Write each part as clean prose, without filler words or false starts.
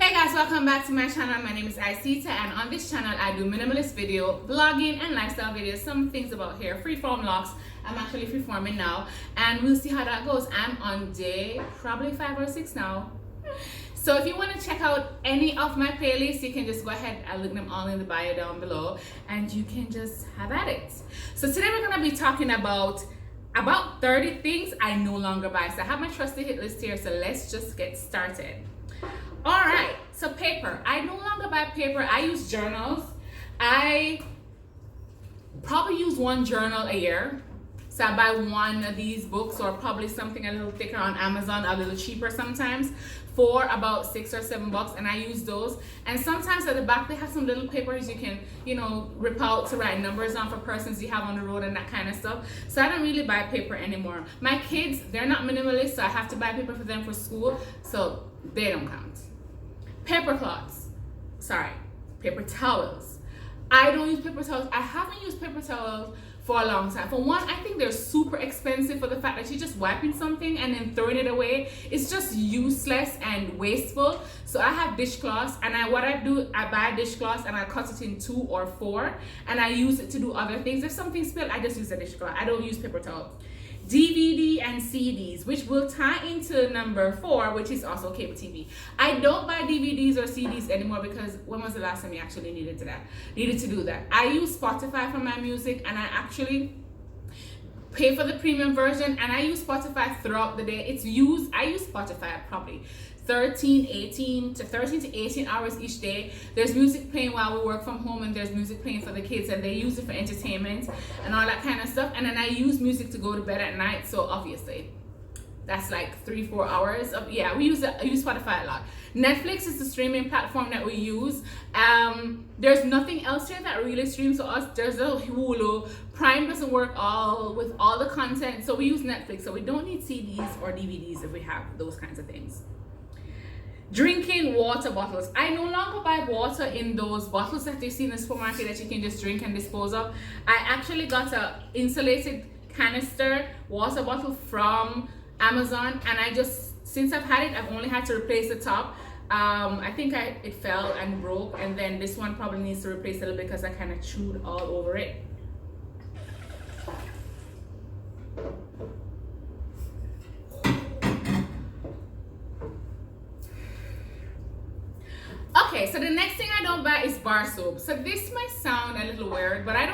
Hey guys, welcome back to my channel. My name is eye-see-tah, and on this channel I do minimalist video, vlogging and lifestyle videos, some things about hair, freeform locks. I'm actually freeforming now and we'll see how that goes. I'm on day probably 5 or 6 now. So if you want to check out any of my playlists, you can just go ahead and link them all in the bio down below and you can just have at it. So today we're going to be talking about 30 things I no longer buy. So I have my trusty hit list here, so let's just get started. All right, so paper. I no longer buy paper. I use journals. I probably use one journal a year. So I buy one of these books or probably something a little thicker on Amazon, a little cheaper sometimes, for about $6 or $7, and I use those. And sometimes at the back they have some little papers you can, rip out to write numbers on for persons you have on the road and that kind of stuff. So I don't really buy paper anymore. My kids, they're not minimalist, so I have to buy paper for them for school, so they don't count. Paper towels. I don't use paper towels. I haven't used paper towels for a long time. For one, I think they're super expensive for the fact that you're just wiping something and then throwing it away. It's just useless and wasteful. So I have dishcloths, and I buy dishcloths and I cut it in 2 or 4 and I use it to do other things. If something spilled, I just use a dishcloth. I don't use paper towels. DVD and CDs, which will tie into number 4, which is also cable TV. I don't buy DVDs or CDs anymore because when was the last time you actually needed to do that? I use Spotify for my music, and I actually pay for the premium version, and I use Spotify throughout the day. I use Spotify probably 13 to 18 hours each day. There's music playing while we work from home, and there's music playing for the kids, and they use it for entertainment and all that kind of stuff. And then I use music to go to bed at night, so obviously that's like 3-4 hours of, I use Spotify a lot. Netflix is the streaming platform that we use. There's nothing else here that really streams to us. There's a Hulu. Prime doesn't work with all the content, so we use Netflix. So we don't need CDs or DVDs if we have those kinds of things. Drinking water bottles. I no longer buy water in those bottles that you see in the supermarket that you can just drink and dispose of. I actually got a insulated canister water bottle from Amazon, and since I've had it, I've only had to replace the top. I think it fell and broke, and then this one probably needs to replace a little because I kind of chewed all over it. Okay, so the next thing I don't buy is bar soap. So this might sound a little weird, but I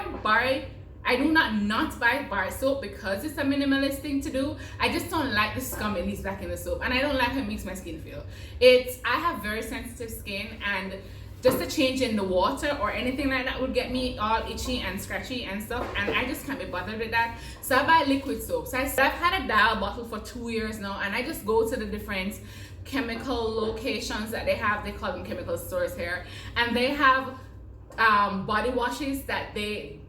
do not buy bar soap because it's a minimalist thing to do. I just don't like the scum it leaves back in the soap, and I don't like how it makes my skin feel. I have very sensitive skin, and just a change in the water or anything like that would get me all itchy and scratchy and stuff, and I just can't be bothered with that. So I buy liquid soap. So I've had a dial bottle for 2 years now, and I just go to the different chemical locations that they have. They call them chemical stores here, and they have body washes that they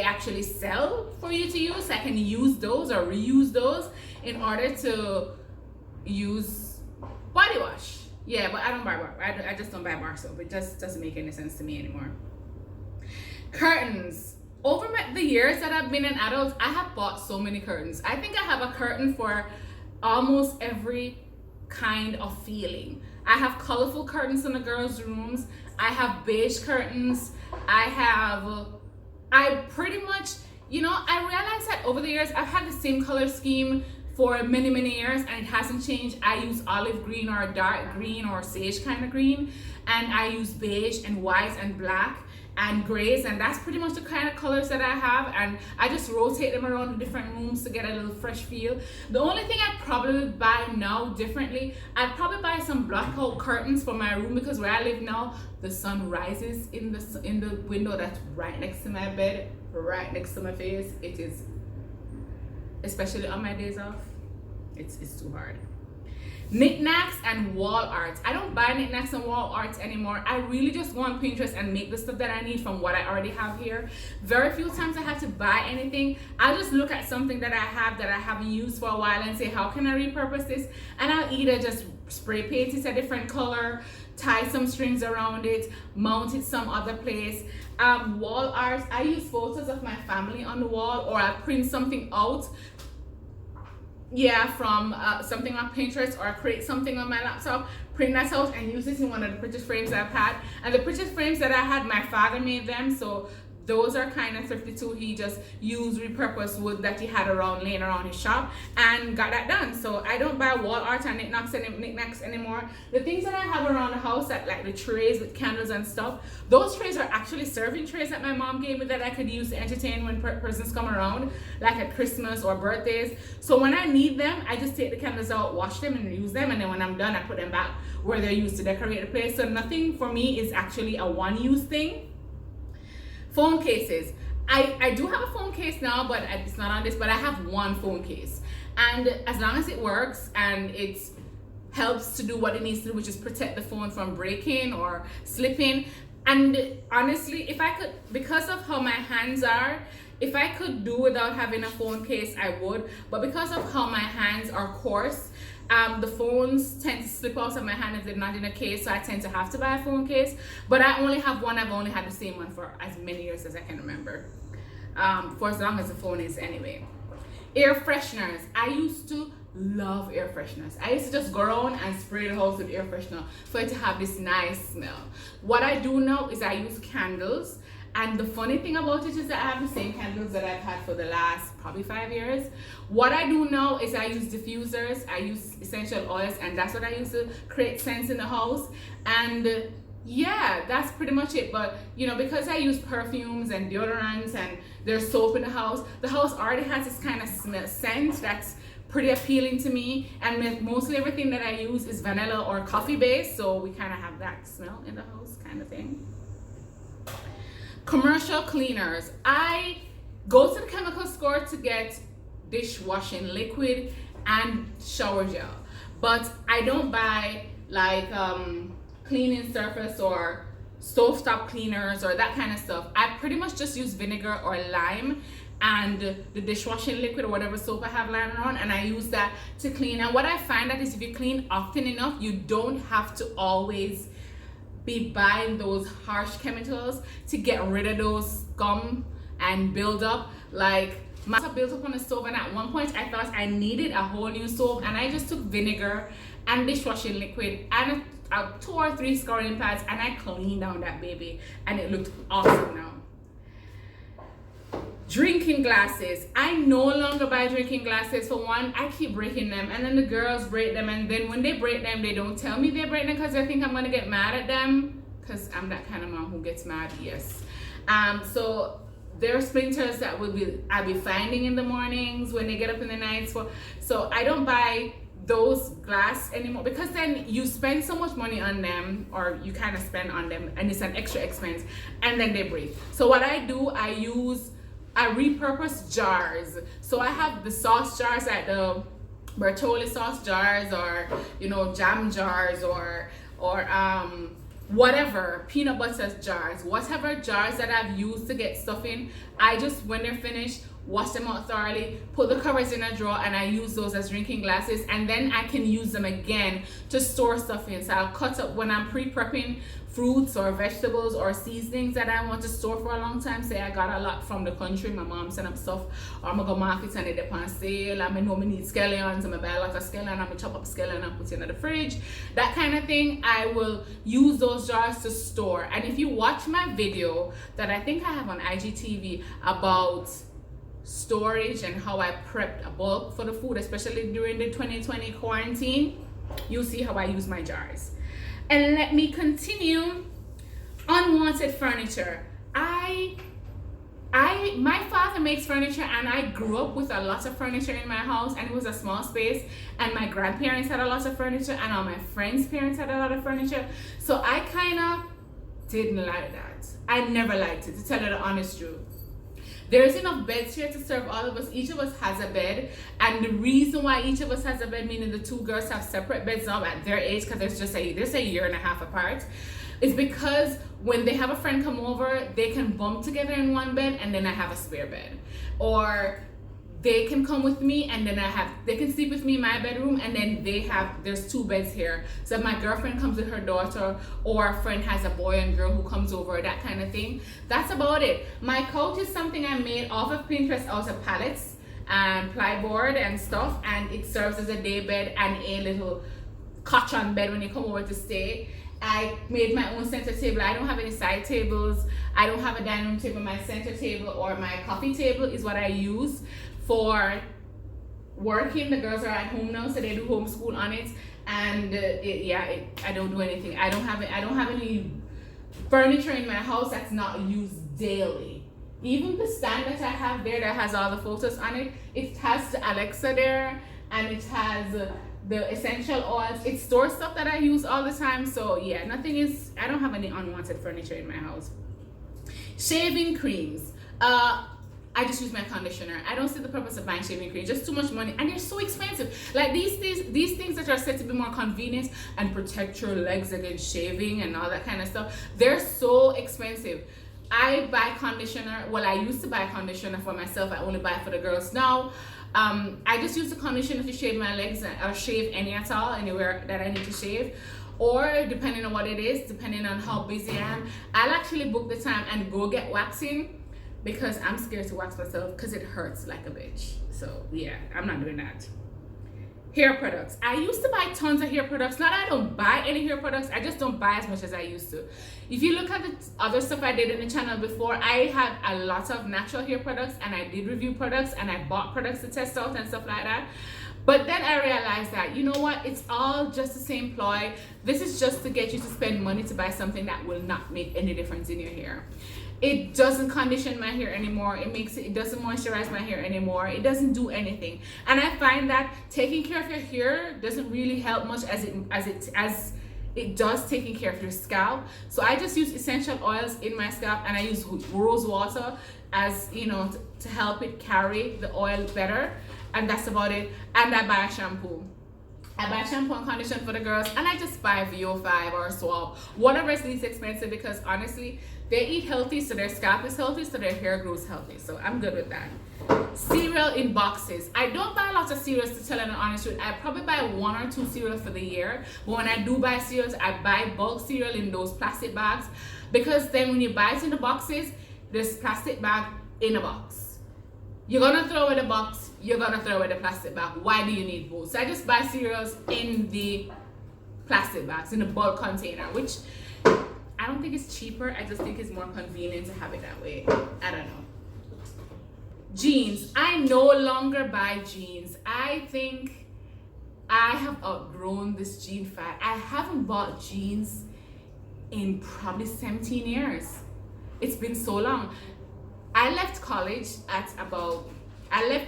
actually sell for you to use. I can use those or reuse those in order to use body wash. Yeah, but I don't buy I just don't buy bar soap. It just doesn't make any sense to me anymore. Curtains. Over the years that I've been an adult, I have bought so many curtains. I think I have a curtain for almost every kind of feeling. I have colorful curtains in the girls' rooms. I have beige curtains. I pretty much, I realized that over the years I've had the same color scheme for many years, and it hasn't changed. I use olive green or dark green or sage kind of green, and I use beige and white and black and grays, and that's pretty much the kind of colors that I have, and I just rotate them around the different rooms to get a little fresh feel. The only thing I'd probably buy now differently, I'd probably buy some blackout curtains for my room, because where I live now, the sun rises in the window that's right next to my bed, right next to my face. It is, especially on my days off, it's too hard. Knickknacks and wall art. I don't buy knickknacks and wall art anymore. I really just go on Pinterest and make the stuff that I need from what I already have here. Very few times I have to buy anything. I just look at something that I have that I haven't used for a while and say, how can I repurpose this? And I'll either just spray paint it a different color, tie some strings around it, mount it some other place. Wall art, I use photos of my family on the wall, or I print something out yeah, from something on Pinterest, or create something on my laptop, print that out and use it in one of the purchase frames I've had. And the purchase frames that I had, my father made them, so those are kind of thrifty too. He just used repurposed wood that he had around laying around his shop and got that done. So I don't buy wall art and knickknacks anymore. The things that I have around the house, that like the trays with candles and stuff, those trays are actually serving trays that my mom gave me that I could use to entertain when persons come around, like at Christmas or birthdays. So when I need them, I just take the candles out, wash them and use them, and then when I'm done, I put them back where they're used to decorate the place. So nothing for me is actually a one-use thing. Phone cases. I do have a phone case now, but it's not on this, but I have one phone case. And as long as it works and it helps to do what it needs to do, which is protect the phone from breaking or slipping. And honestly, if I could, because of how my hands are, if I could do without having a phone case, I would. But because of how my hands are coarse, the phones tend to slip out of my hand if they're not in a case, so I tend to have to buy a phone case. But I only have one. I've only had the same one for as many years as I can remember, for as long as the phone is anyway. Air fresheners. I used to love air fresheners. I used to just go around and spray the house with air freshener for it to have this nice smell. What I do now is I use candles. And the funny thing about it is that I have the same candles that I've had for the last probably 5 years. What I do now is I use diffusers, I use essential oils, and that's what I use to create scents in the house. And yeah, that's pretty much it. But you know, because I use perfumes and deodorants and there's soap in the house already has this kind of scent that's pretty appealing to me. And mostly everything that I use is vanilla or coffee based, so we kind of have that smell in the house kind of thing. Commercial cleaners. I go to the chemical store to get dishwashing liquid and shower gel, but I don't buy like cleaning surface or stovetop cleaners or that kind of stuff. I pretty much just use vinegar or lime and the dishwashing liquid or whatever soap I have lying around, and I use that to clean. And what I find that is if you clean often enough, you don't have to always be buying those harsh chemicals to get rid of those scum and build up. Like my stuff built up on the stove, and at one point I thought I needed a whole new stove, and I just took vinegar and dishwashing liquid and 2 or 3 scouring pads, and I cleaned down that baby, and it looked awesome now. Drinking glasses. I no longer buy drinking glasses. For one, I keep breaking them, and then the girls break them, and then when they break them, they don't tell me they break them because they think I'm gonna get mad at them, because I'm that kind of mom who gets mad. Yes. So there are splinters that I'll be finding in the mornings when they get up in the nights. So I don't buy those glass anymore, because then you spend so much money on them, or you kind of spend on them, and it's an extra expense, and then they break. So what I do, I repurpose jars. So I have the sauce jars, like the Bertolli sauce jars, or you know, jam jars, or whatever, peanut butter jars, whatever jars that I've used to get stuff in. I just, when they're finished, wash them out thoroughly, put the covers in a drawer, and I use those as drinking glasses, and then I can use them again to store stuff in. So I'll cut up when I'm pre-prepping fruits or vegetables or seasonings that I want to store for a long time. Say I got a lot from the country, my mom sent up stuff, or I'm gonna go market and they're on sale, I know me need scallions, I'm gonna buy a lot of scallion, I'm gonna chop up scallion and put it in the fridge, that kind of thing. I will use those jars to store. And if you watch my video that I think I have on IGTV about storage and how I prepped a bulk for the food, especially during the 2020 quarantine, you'll see how I use my jars. And let me continue. Unwanted furniture. My father makes furniture, and I grew up with a lot of furniture in my house, and it was a small space, and my grandparents had a lot of furniture, and all my friends' parents had a lot of furniture. So I kind of didn't like that. I never liked it, to tell you the honest truth. There's enough beds here to serve all of us. Each of us has a bed, and the reason why each of us has a bed, meaning the 2 girls have separate beds now at their age, because there's a year and a half apart, is because when they have a friend come over, they can bump together in one bed, and then I have a spare bed. Or they can come with me, and then they can sleep with me in my bedroom, and then there's 2 beds here. So if my girlfriend comes with her daughter, or a friend has a boy and girl who comes over, that kind of thing. That's about it. My couch is something I made off of Pinterest out of pallets, and plyboard and stuff, and it serves as a day bed and a little couch on bed when you come over to stay. I made my own center table. I don't have any side tables. I don't have a dining room table. My center table or my coffee table is what I use for working. The girls are at home now, so they do homeschool on it. And I don't do anything. I don't have any furniture in my house that's not used daily. Even the stand that I have there that has all the photos on it, it has the Alexa there, and it has the essential oils. It stores stuff that I use all the time. So yeah, I don't have any unwanted furniture in my house. Shaving creams. I just use my conditioner. I don't see the purpose of buying shaving cream. Just too much money, and they're so expensive. Like these things that are said to be more convenient and protect your legs against shaving and all that kind of stuff, they're so expensive. I buy conditioner. Well, I used to buy conditioner for myself. I only buy it for the girls now. I just use the conditioner to shave my legs or shave any at all, anywhere that I need to shave. Or depending on what it is, depending on how busy I am, I'll actually book the time and go get waxing, because I'm scared to wax myself because it hurts like a bitch. So yeah, I'm not doing that. Hair products. I used to buy tons of hair products. Not that I don't buy any hair products, I just don't buy as much as I used to. If you look at the other stuff I did in the channel before, I had a lot of natural hair products, and I did review products, and I bought products to test out and stuff like that. But then I realized that, you know what, it's all just the same ploy. This is just to get you to spend money to buy something that will not make any difference in your hair. It doesn't condition my hair anymore. It doesn't moisturize my hair anymore. It doesn't do anything. And I find that taking care of your hair doesn't really help much as it does taking care of your scalp. So I just use essential oils in my scalp, and I use rose water as, you know, to help it carry the oil better. And that's about it. And I buy shampoo. I buy shampoo and conditioner for the girls, and I just buy VO5 or Swab, whatever is least expensive, because honestly, they eat healthy, so their scalp is healthy, so their hair grows healthy. So I'm good with that. Cereal in boxes. I don't buy lots of cereals, to tell you the honest truth. I probably buy 1 or 2 cereals for the year, but when I do buy cereals, I buy bulk cereal in those plastic bags, because then when you buy it in the boxes, there's plastic bag in a box. You're gonna throw away the box, you're gonna throw away the plastic bag. Why do you need both? So I just buy cereals in the plastic bags, in the bulk container, which I don't think it's cheaper. I just think it's more convenient to have it that way. I don't know. Jeans. I no longer buy jeans. I think I have outgrown this jean fad. I haven't bought jeans in probably 17 years. It's been so long. I left college I left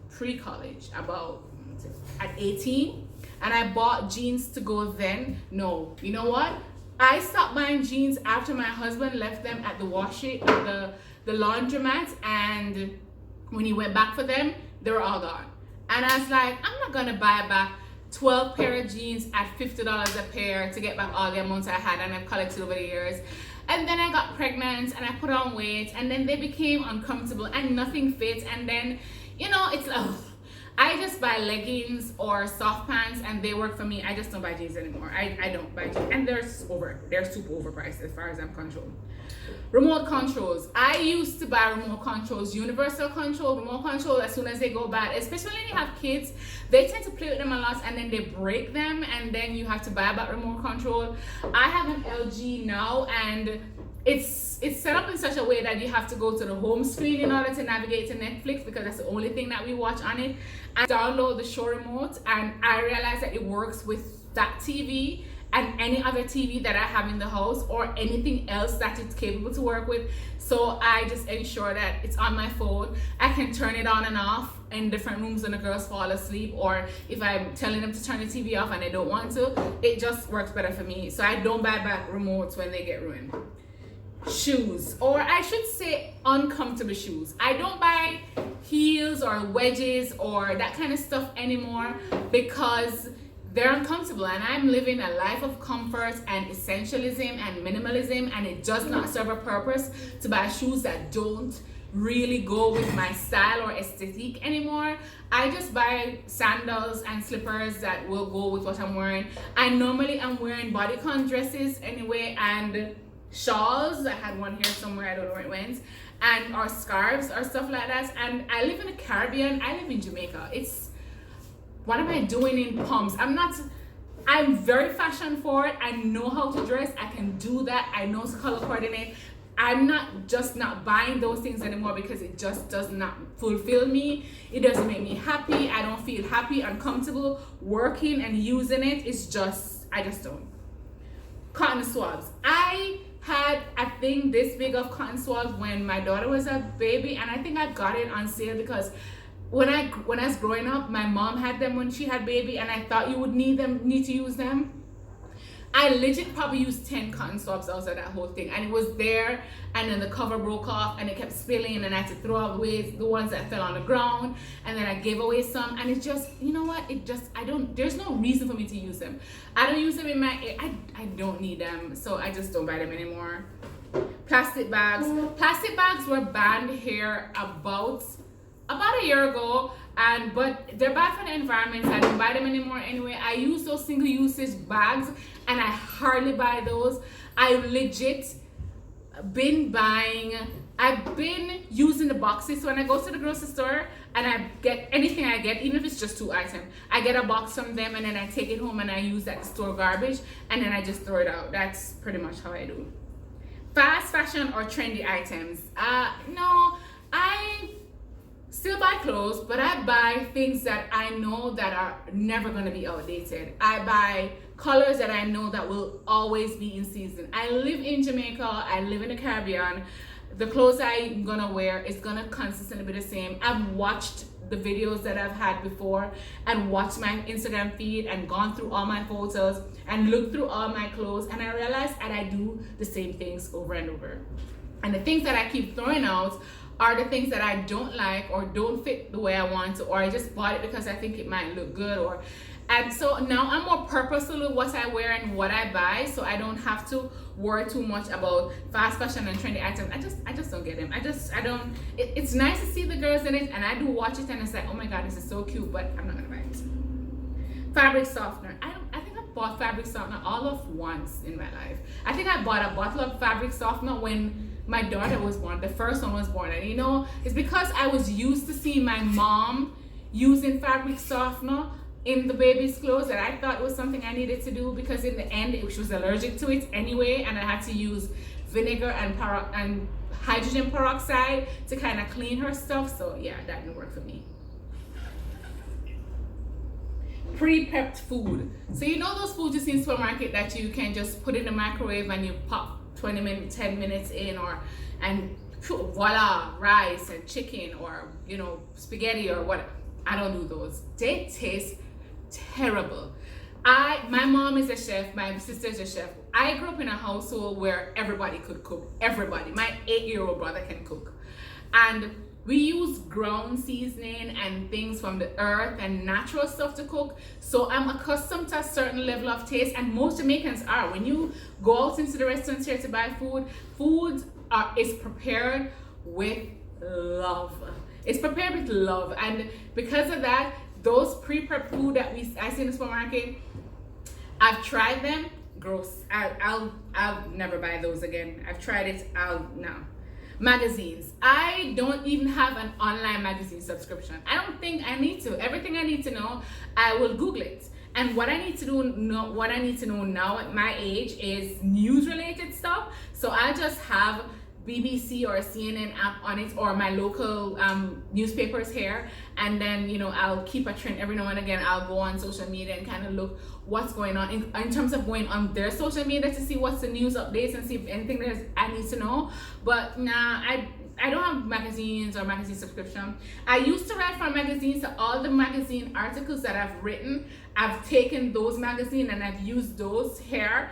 pre-college at 18, and I bought jeans to go then. No, you know what? I stopped buying jeans after my husband left them at the the laundromat, and when he went back for them, they were all gone. And I was like, I'm not gonna buy back 12 pair of jeans at $50 a pair to get back all the amounts I had and I've collected over the years. And then I got pregnant and I put on weight, and then they became uncomfortable and nothing fits. And then, you know, it's I just buy leggings or soft pants and they work for me. I just don't buy jeans anymore. I don't buy jeans, and they're super overpriced as far as I'm concerned. Remote controls. I used to buy remote controls, universal control, remote control, as soon as they go bad, especially when you have kids. They tend to play with them a lot and then they break them, and then you have to buy back remote control. I have an LG now, and it's set up in such a way that you have to go to the home screen in order to navigate to Netflix, because that's the only thing that we watch on it. I download the show remote, and I realized that it works with that TV and any other TV that I have in the house, or anything else that it's capable to work with. So I just ensure that it's on my phone. I can turn it on and off in different rooms when the girls fall asleep, or if I'm telling them to turn the TV off and they don't want to, it just works better for me. So I don't buy back remotes when they get ruined. Shoes, or I should say uncomfortable shoes. I don't buy heels or wedges or that kind of stuff anymore, because they're uncomfortable, and I'm living a life of comfort and essentialism and minimalism, and it does not serve a purpose to buy shoes that don't really go with my style or aesthetic anymore. I just buy sandals and slippers that will go with what I'm wearing. I normally am wearing bodycon dresses anyway, and shawls. I had one here somewhere, I don't know where it went. and or scarves or stuff like that. And I live in the Caribbean. I live in Jamaica. It's, what am I doing in pumps? I'm very fashion forward. I know how to dress. I can do that. I know to color coordinate. I'm not buying those things anymore because it just does not fulfill me. It doesn't make me happy. I don't feel happy and comfortable working and using it. I just don't. Cotton swabs. I had a thing this big of cotton swabs when my daughter was a baby, and I think I got it on sale because when I was growing up, my mom had them when she had baby, and I thought you would need to use them. I legit probably used 10 cotton swabs out of that whole thing, and it was there, and then the cover broke off and it kept spilling, and I had to throw away the ones that fell on the ground, and then I gave away some, and it just, you know what, there's no reason for me to use them. I don't use them in I don't need them, so I just don't buy them anymore. Plastic bags. Plastic bags were banned here about a year ago, but they're bad for the environment, so I don't buy them anymore anyway. I use those single usage bags, and I hardly buy those. I've been using the boxes. So when I go to the grocery store and I get anything I get, even if it's just 2 items, I get a box from them, and then I take it home and I use that to store garbage, and then I just throw it out. That's pretty much how I do. Fast fashion or trendy items. No, I still buy clothes, but I buy things that I know that are never going to be outdated. I buy colors that I know that will always be in season. I live in Jamaica. I live in the Caribbean. The clothes I'm going to wear is going to consistently be the same. I've watched the videos that I've had before and watched my Instagram feed and gone through all my photos and looked through all my clothes, and I realized that I do the same things over and over. And the things that I keep throwing out are the things that I don't like or don't fit the way I want to, or I just bought it because I think it might look good, and so now I'm more purposeful with what I wear and what I buy, so I don't have to worry too much about fast fashion and trendy items. I just don't get them. It's nice to see the girls in it, and I do watch it and it's like, oh my god, this is so cute, but I'm not gonna buy it. Fabric softener. I think I bought fabric softener all of once in my life. I think I bought a bottle of fabric softener when my daughter was born. The first one was born, and it's because I was used to seeing my mom using fabric softener in the baby's clothes that I thought was something I needed to do, because in the end she was allergic to it anyway, and I had to use vinegar and hydrogen peroxide to kind of clean her stuff. So yeah, that didn't work for me. Pre-prepped food. So those foods you see in supermarket that you can just put in the microwave and you pop 20 minutes, 10 minutes in, and voila, rice and chicken, or spaghetti or whatever. I don't do those. They taste terrible. My mom is a chef, my sister is a chef. I grew up in a household where everybody could cook. Everybody. My 8-year-old brother can cook. And we use ground seasoning and things from the earth and natural stuff to cook. So I'm accustomed to a certain level of taste, and most Jamaicans are. When you go out into the restaurants here to buy food is prepared with love. It's prepared with love, and because of that, those pre-prep food that I see in the supermarket, I've tried them. Gross. I'll never buy those again. I've tried it. No. Magazines. I don't even have an online magazine subscription. I don't think I need to. Everything I need to know, I will Google it. And what I need to know now at my age is news related stuff. So I just have BBC or CNN app on it, or my local newspapers here, and then I'll keep a trend every now and again. I'll go on social media and kind of look what's going on in terms of going on their social media to see what's the news updates and see if anything I need to know. But nah, I don't have magazines or magazine subscription. I used to write for magazines, so all the magazine articles that I've written, I've taken those magazines and I've used those here.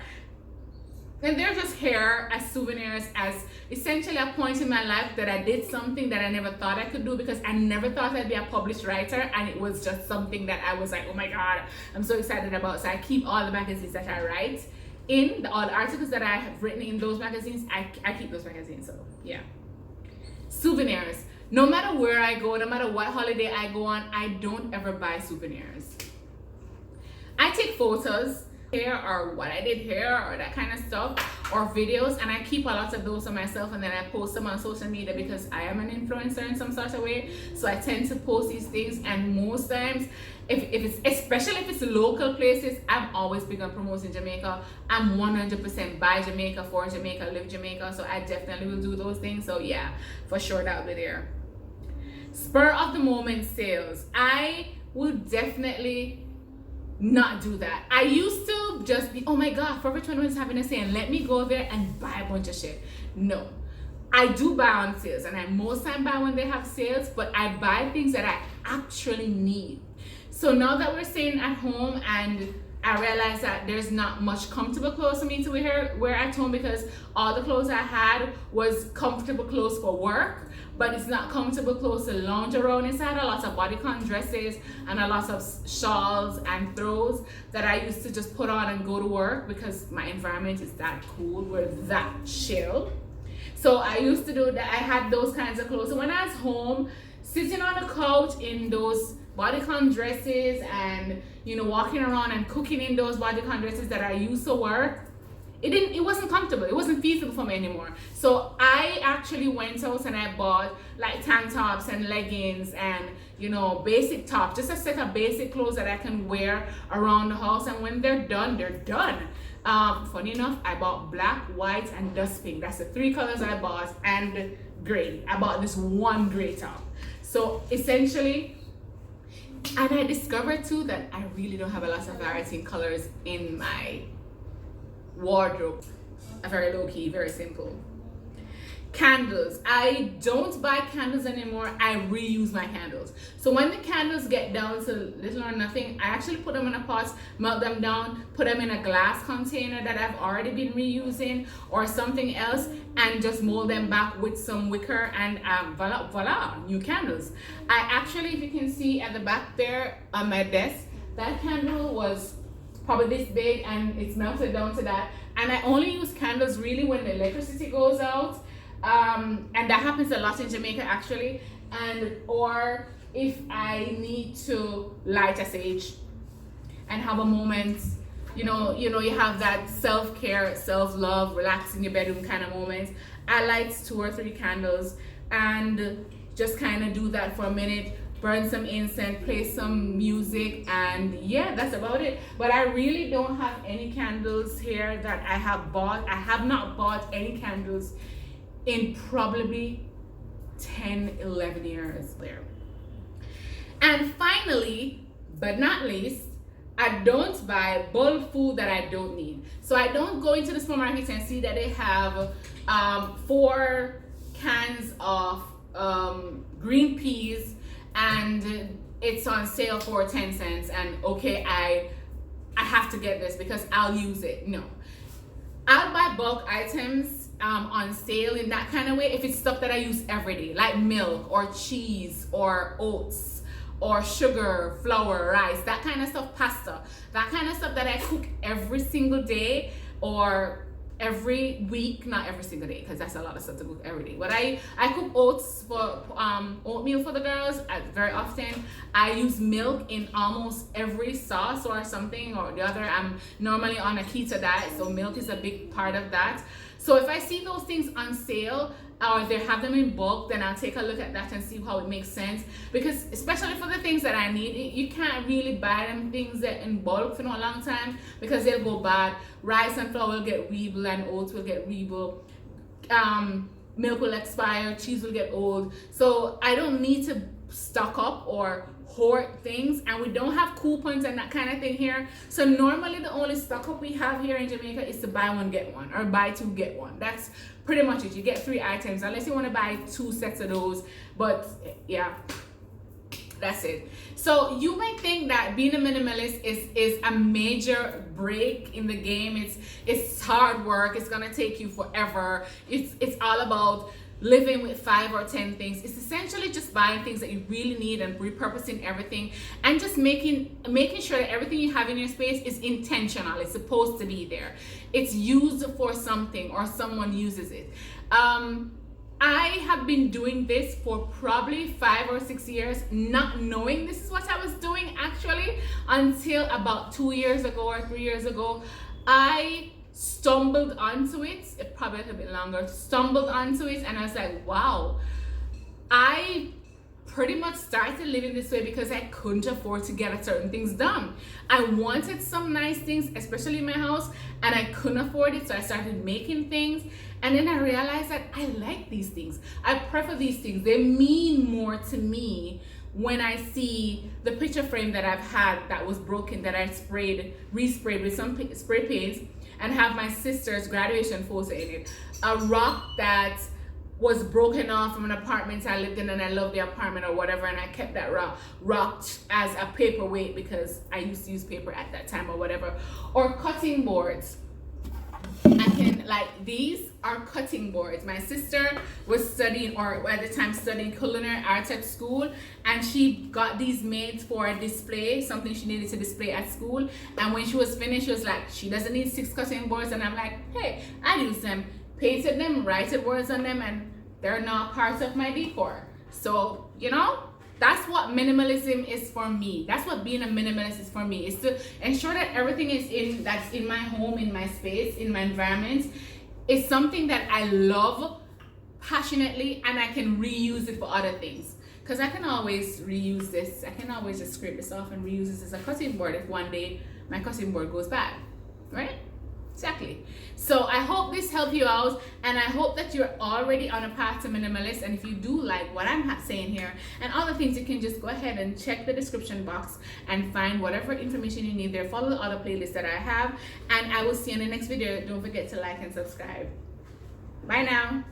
And they're just here as souvenirs, as essentially a point in my life that I did something that I never thought I could do, because I never thought I'd be a published writer, and it was just something that I was like, oh my god, I'm so excited about. So I keep all the magazines that I write in, all the articles that I have written in those magazines, I keep those magazines. So yeah. Souvenirs. No matter where I go, no matter what holiday I go on, I don't ever buy souvenirs. I take photos hair or what I did here or that kind of stuff, or videos, and I keep a lot of those for myself, and then I post them on social media because I am an influencer in some sort of way. So I tend to post these things, and most times if it's, especially if it's local places, I'm always big on promoting Jamaica. I'm 100% by Jamaica, for Jamaica, live Jamaica, so I definitely will do those things. So yeah, for sure that'll be there. Spur of the moment sales, I would definitely not do that. I used to just be, oh my god, Forever 21 is having a sale, let me go there and buy a bunch of shit. No, I do buy on sales, and I most time buy when they have sales, but I buy things that I actually need. So now that we're staying at home, and I realized that there's not much comfortable clothes for me to wear at home, because all the clothes I had was comfortable clothes for work, but it's not comfortable clothes to lounge around inside. A lot of bodycon dresses and a lot of shawls and throws that I used to just put on and go to work, because my environment is that cool, we're that chill. So I used to do that. I had those kinds of clothes. So when I was home, sitting on the couch in those bodycon dresses and, you know, walking around and cooking in those bodycon dresses that I used to wear, it wasn't comfortable, it wasn't feasible for me anymore. So I actually went out and I bought like tank tops and leggings and, you know, basic tops, just a set of basic clothes that I can wear around the house, and when they're done, they're done. Funny enough, I bought black, white, and dust pink. That's the 3 colors I bought, and gray. I bought this one gray top. So essentially, and I discovered too that I really don't have a lot of variety in colors in my wardrobe. A very low key, very simple. Candles, I don't buy candles anymore. I reuse my candles. So when the candles get down to little or nothing, I actually put them in a pot, melt them down, put them in a glass container that I've already been reusing or something else, and just mold them back with some wicker, and voila, new candles. I actually, if you can see at the back there on my desk, that candle was probably this big, and it's melted down to that. And I only use candles really when the electricity goes out. And that happens a lot in Jamaica actually, and or if I need to light a sage and have a moment, you know, you have that self-care, self-love, relax in your bedroom kind of moment. I light 2 or 3 candles and just kind of do that for a minute, burn some incense, play some music, and yeah, that's about it. But I really don't have any candles here that I have bought. I have not bought any candles in probably 10-11 years there. And finally, but not least, I don't buy bulk food that I don't need. So I don't go into the supermarket and see that they have 4 cans of green peas and it's on sale for 10 cents, and okay, I have to get this because I'll use it. No, I'll buy bulk items on sale in that kind of way if it's stuff that I use every day, like milk or cheese or oats or sugar, flour, rice, that kind of stuff, pasta, that kind of stuff that I cook every single day or every week, not every single day because that's a lot of stuff to cook every day. But I cook oats for oatmeal for the girls very often. I use milk in almost every sauce or something or the other. I'm normally on a keto diet, so milk is a big part of that. So if I see those things on sale or they have them in bulk, then I'll take a look at that and see how it makes sense. Because especially for the things that I need, you can't really buy them things that in bulk for no long time because they'll go bad. Rice and flour will get weeble and oats will get weeble. Milk will expire, cheese will get old. So I don't need to stock up or hoard things, and we don't have coupons and that kind of thing here. So normally the only stock up we have here in Jamaica is to buy one get one or buy 2 get 1. That's pretty much it. You get 3 items unless you want to buy 2 sets of those, but yeah, that's it. So you may think that being a minimalist is a major break in the game. It's hard work. It's gonna take you forever. It's all about living with 5 or 10 things. It's essentially just buying things that you really need and repurposing everything and just making sure that everything you have in your space is intentional. It's supposed to be there. It's used for something or someone uses it. I have been doing this for probably 5 or 6 years, not knowing this is what I was doing actually, until about 2 years ago or 3 years ago. I stumbled onto it, probably a little bit longer, stumbled onto it, and I was like, wow, I pretty much started living this way because I couldn't afford to get certain things done. I wanted some nice things, especially in my house, and I couldn't afford it, so I started making things. And then I realized that I like these things. I prefer these things. They mean more to me when I see the picture frame that I've had that was broken, that I resprayed with some spray paints, and have my sister's graduation photo in it. A rock that was broken off from an apartment I lived in, and I loved the apartment or whatever, and I kept that rock as a paperweight because I used to use paper at that time or whatever. Or cutting boards. These are cutting boards. My sister was studying, or at the time studying culinary arts at school, and she got these made for a display, something she needed to display at school. And when she was finished, she was like, she doesn't need 6 cutting boards. And I'm like, hey, I use them, painted them, wrote words on them, and they're now part of my decor. So, you know, that's what minimalism is for me. That's what being a minimalist is for me. Is to ensure that everything that's in my home, in my space, in my environment, is something that I love passionately, and I can reuse it for other things. Because I can always reuse this. I can always just scrape this off and reuse this as a cutting board if one day my cutting board goes bad, right? Exactly. So I hope this helped you out, and I hope that you're already on a path to minimalist. And if you do like what I'm saying here and other things, you can just go ahead and check the description box and find whatever information you need there. Follow the other playlists that I have, and I will see you in the next video. Don't forget to like and subscribe. Bye now.